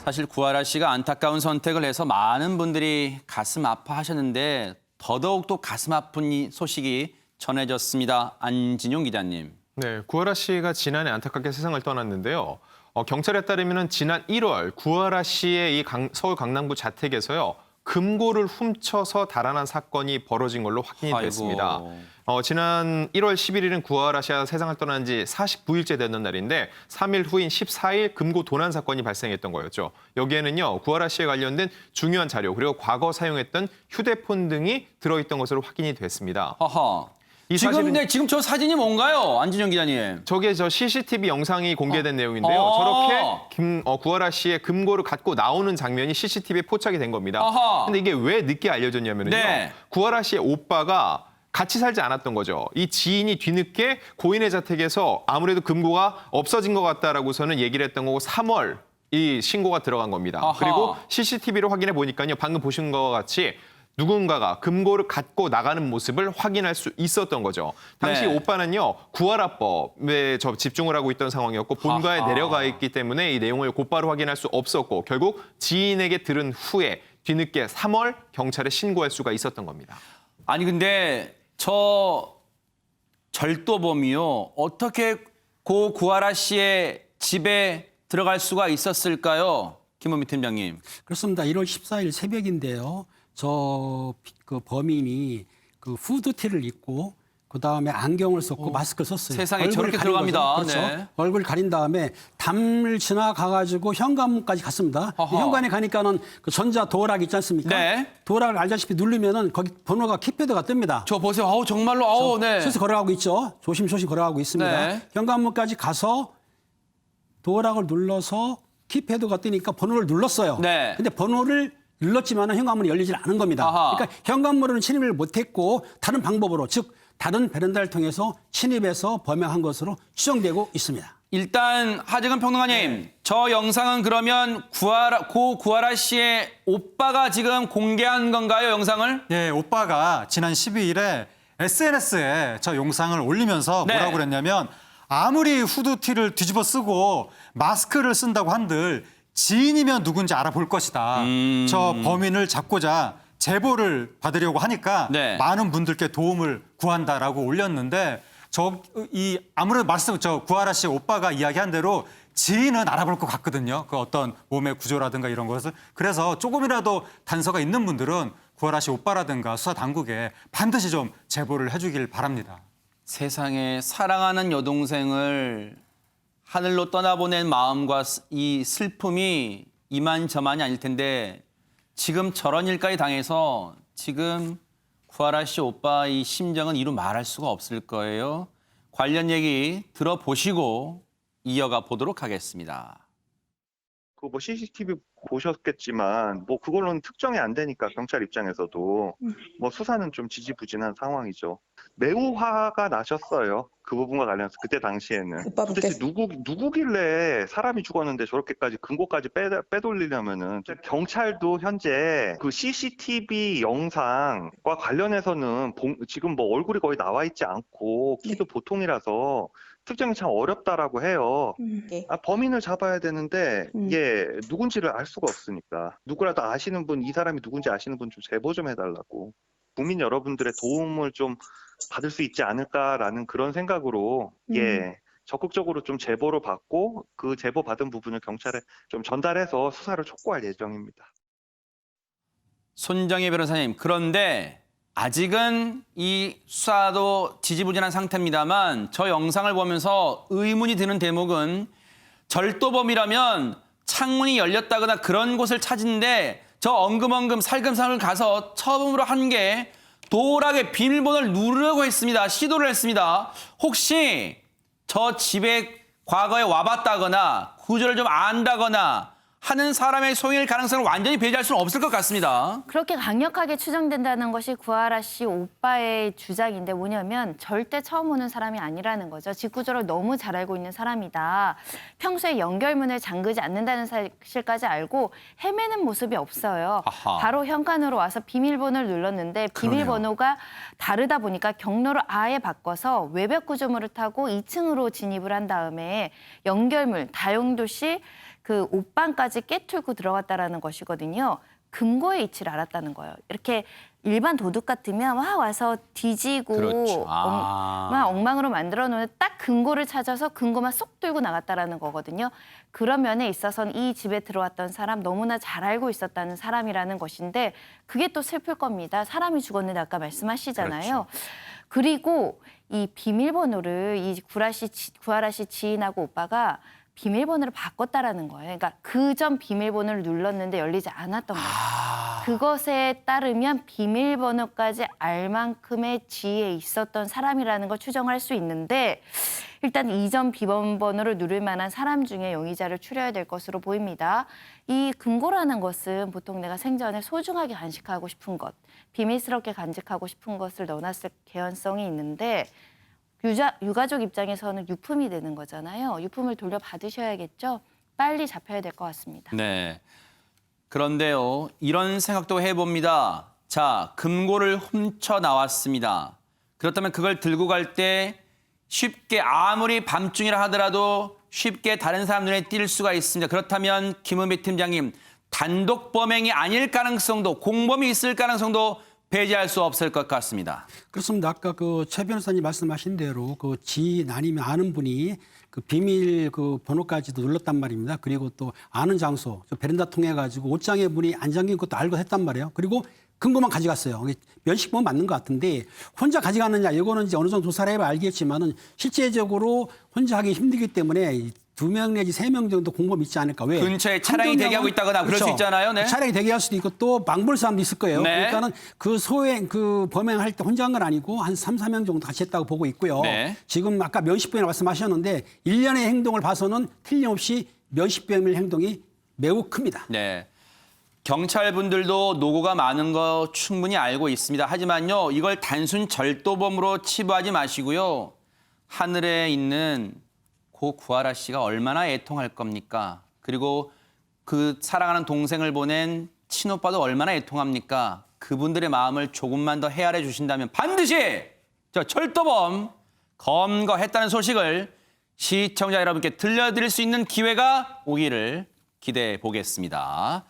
사실 구하라 씨가 안타까운 선택을 해서 많은 분들이 가슴 아파하셨는데 더더욱 또 가슴 아픈 이 소식이 전해졌습니다. 안진용 기자님. 네, 구하라 씨가 지난해 안타깝게 세상을 떠났는데요. 경찰에 따르면 지난 1월 구하라 씨의 이 서울 강남구 자택에서요. 금고를 훔쳐서 달아난 사건이 벌어진 걸로 확인이 됐습니다. 지난 1월 11일은 구하라 씨가 세상을 떠난 지 49일째 되는 날인데 3일 후인 14일 금고 도난 사건이 발생했던 거였죠. 여기에는요. 구하라 씨에 관련된 중요한 자료 그리고 과거 사용했던 휴대폰 등이 들어있던 것으로 확인이 됐습니다. 허허. 이 지금 저 사진이 뭔가요? 안진영 기자님. 저게 저 CCTV 영상이 공개된 내용인데요. 저렇게 구하라 씨의 금고를 갖고 나오는 장면이 CCTV에 포착이 된 겁니다. 근데 이게 왜 늦게 알려졌냐면요. 네. 구하라 씨의 오빠가 같이 살지 않았던 거죠. 이 지인이 뒤늦게 고인의 자택에서 아무래도 금고가 없어진 것 같다라고서는 얘기를 했던 거고 3월 이 신고가 들어간 겁니다. 아하. 그리고 CCTV로 확인해 보니까요. 방금 보신 것과 같이 누군가가 금고를 갖고 나가는 모습을 확인할 수 있었던 거죠. 당시 네. 오빠는요. 구하라법에 집중을 하고 있던 상황이었고 본가에 아하. 내려가 있기 때문에 이 내용을 곧바로 확인할 수 없었고 결국 지인에게 들은 후에 뒤늦게 3월 경찰에 신고할 수가 있었던 겁니다. 아니 근데 저 절도범이요. 어떻게 고 구하라 씨의 집에 들어갈 수가 있었을까요? 김원미 팀장님. 그렇습니다. 1월 14일 새벽인데요. 그 범인이 그 후드티를 입고 그다음에 안경을 썼고 마스크를 썼어요. 세상에 저렇게 들어갑니다. 그렇죠. 네. 얼굴 가린 다음에 담을 지나가가지고 현관문까지 갔습니다. 현관에 가니까는 그 전자 도어락 있지 않습니까? 네. 도어락을 알다시피 누르면은 거기 번호가 키패드가 뜹니다. 저 보세요. 아우 정말로 아우 네. 슬슬 걸어가고 있죠. 조심조심 걸어가고 있습니다. 네. 현관문까지 가서 도어락을 눌러서 키패드가 뜨니까 번호를 눌렀어요. 네. 근데 번호를 눌렀지만 현관문이 열리질 않은 겁니다. 아하. 그러니까 현관문으로는 침입을 못했고 다른 방법으로 즉 다른 베란다를 통해서 침입해서 범행한 것으로 추정되고 있습니다. 일단 하재근 평론가님, 저 영상은 그러면 고 구하라 씨의 오빠가 지금 공개한 건가요, 영상을? 예, 오빠가 지난 12일에 SNS에 저 영상을 올리면서 뭐라고 그랬냐면 아무리 후드티를 뒤집어 쓰고 마스크를 쓴다고 한들 지인이면 누군지 알아볼 것이다. 저 범인을 잡고자 제보를 받으려고 하니까 많은 분들께 도움을 구한다라고 올렸는데 아무래도 구하라 씨 오빠가 이야기한 대로 지인은 알아볼 것 같거든요. 그 어떤 몸의 구조라든가 이런 것을. 그래서 조금이라도 단서가 있는 분들은 구하라 씨 오빠라든가 수사 당국에 반드시 좀 제보를 해주길 바랍니다. 세상에 사랑하는 여동생을 하늘로 떠나보낸 마음과 이 슬픔이 이만저만이 아닐 텐데 지금 저런 일까지 당해서 지금 구하라 씨 오빠 이 심정은 이루 말할 수가 없을 거예요. 관련 얘기 들어보시고 이어가 보도록 하겠습니다. 그 뭐 CCTV 보셨겠지만 뭐 그걸로는 특정이 안 되니까 경찰 입장에서도 뭐 수사는 좀 지지부진한 상황이죠. 매우 화가 나셨어요. 그 부분과 관련해서 그때 당시에는 도대체 누구길래 사람이 죽었는데 저렇게까지 금고까지 빼돌리려면은 경찰도 현재 그 CCTV 영상과 관련해서는 지금 뭐 얼굴이 거의 나와 있지 않고 키도 보통이라서 특정이 참 어렵다라고 해요. 범인을 잡아야 되는데 이게 누군지를 알 수가 없으니까 누구라도 아시는 분, 이 사람이 누군지 아시는 분 좀 제보 좀 해달라고. 국민 여러분들의 도움을 좀 받을 수 있지 않을까라는 그런 생각으로 적극적으로 좀 제보를 받고 그 제보 받은 부분을 경찰에 좀 전달해서 수사를 촉구할 예정입니다. 손정혜 변호사님, 그런데 아직은 이 수사도 지지부진한 상태입니다만 저 영상을 보면서 의문이 드는 대목은 절도범이라면 창문이 열렸다거나 그런 곳을 찾은데 저 엉금엉금 살금살금 가서 처음으로 한 게 도어락의 비밀번호를 누르려고 했습니다. 시도를 했습니다. 혹시 저 집에 과거에 와봤다거나 구조를 좀 안다거나 하는 사람의 소행일 가능성을 완전히 배제할 수는 없을 것 같습니다. 그렇게 강력하게 추정된다는 것이 구하라 씨 오빠의 주장인데 뭐냐면 절대 처음 오는 사람이 아니라는 거죠. 직구조를 너무 잘 알고 있는 사람이다. 평소에 연결문을 잠그지 않는다는 사실까지 알고 헤매는 모습이 없어요. 아하. 바로 현관으로 와서 비밀번호를 눌렀는데 비밀번호가 다르다 보니까 경로를 아예 바꿔서 외벽 구조물을 타고 2층으로 진입을 한 다음에 연결문, 다용도 씨 그 옷방까지 깨뚫고 들어갔다라는 것이거든요. 금고의 위치를 알았다는 거예요. 이렇게 일반 도둑 같으면 막 와서 뒤지고 그렇죠. 막 엉망으로 만들어 놓는 딱 금고를 찾아서 금고만 쏙 들고 나갔다라는 거거든요. 그런 면에 있어서는 이 집에 들어왔던 사람 너무나 잘 알고 있었다는 사람이라는 것인데 그게 또 슬플 겁니다. 사람이 죽었는데 아까 말씀하시잖아요. 그리고 이 비밀번호를 이 구하라 씨 지인하고 오빠가 비밀번호를 바꿨다라는 거예요. 그러니까 그 전 비밀번호를 눌렀는데 열리지 않았던 거예요. 그것에 따르면 비밀번호까지 알 만큼의 지위에 있었던 사람이라는 걸 추정할 수 있는데 일단 이전 비밀번호를 누를 만한 사람 중에 용의자를 추려야 될 것으로 보입니다. 이 금고라는 것은 보통 내가 생전에 소중하게 간직하고 싶은 것, 비밀스럽게 간직하고 싶은 것을 넣어놨을 개연성이 있는데 유가족 입장에서는 유품이 되는 거잖아요. 유품을 돌려받으셔야겠죠. 빨리 잡혀야 될 것 같습니다. 네. 그런데요, 이런 생각도 해봅니다. 자, 금고를 훔쳐 나왔습니다. 그렇다면 그걸 들고 갈 때 쉽게 아무리 밤중이라 하더라도 쉽게 다른 사람 눈에 띌 수가 있습니다. 그렇다면 김은배 팀장님, 단독 범행이 아닐 가능성도, 공범이 있을 가능성도 배제할 수 없을 것 같습니다. 그렇습니다. 아까 그 최 변호사님 말씀하신 대로 그 지인 아니면 아는 분이 그 비밀 그 번호까지도 눌렀단 말입니다. 그리고 또 아는 장소, 저 베란다 통해 가지고 옷장에 문이 안 잠긴 것도 알고 했단 말이에요. 그리고 금고만 가져갔어요. 면식 보면 맞는 것 같은데 혼자 가져갔느냐 이거는 이제 어느 정도 조사를 해봐 알겠지만은 실제적으로 혼자 하기 힘들기 때문에 2명 내지 3명 정도 공범이 있지 않을까. 왜? 근처에 차량이 한두 대기하고 명은 있다거나 그럴 수 있잖아요. 네. 차량이 대기할 수도 있고 또 망볼 사람도 있을 거예요. 네. 그러니까는 그 범행할 때 혼자 한 건 아니고 한 3, 4명 정도 같이 했다고 보고 있고요. 네. 지금 아까 면식범이라고 말씀하셨는데 일련의 행동을 봐서는 틀림없이 면식범의 행동이 매우 큽니다. 네. 경찰분들도 노고가 많은 거 충분히 알고 있습니다. 하지만요, 이걸 단순 절도범으로 치부하지 마시고요. 하늘에 있는 고 구하라 씨가 얼마나 애통할 겁니까? 그리고 그 사랑하는 동생을 보낸 친오빠도 얼마나 애통합니까? 그분들의 마음을 조금만 더 헤아려 주신다면 반드시 저 절도범 검거했다는 소식을 시청자 여러분께 들려드릴 수 있는 기회가 오기를 기대해 보겠습니다.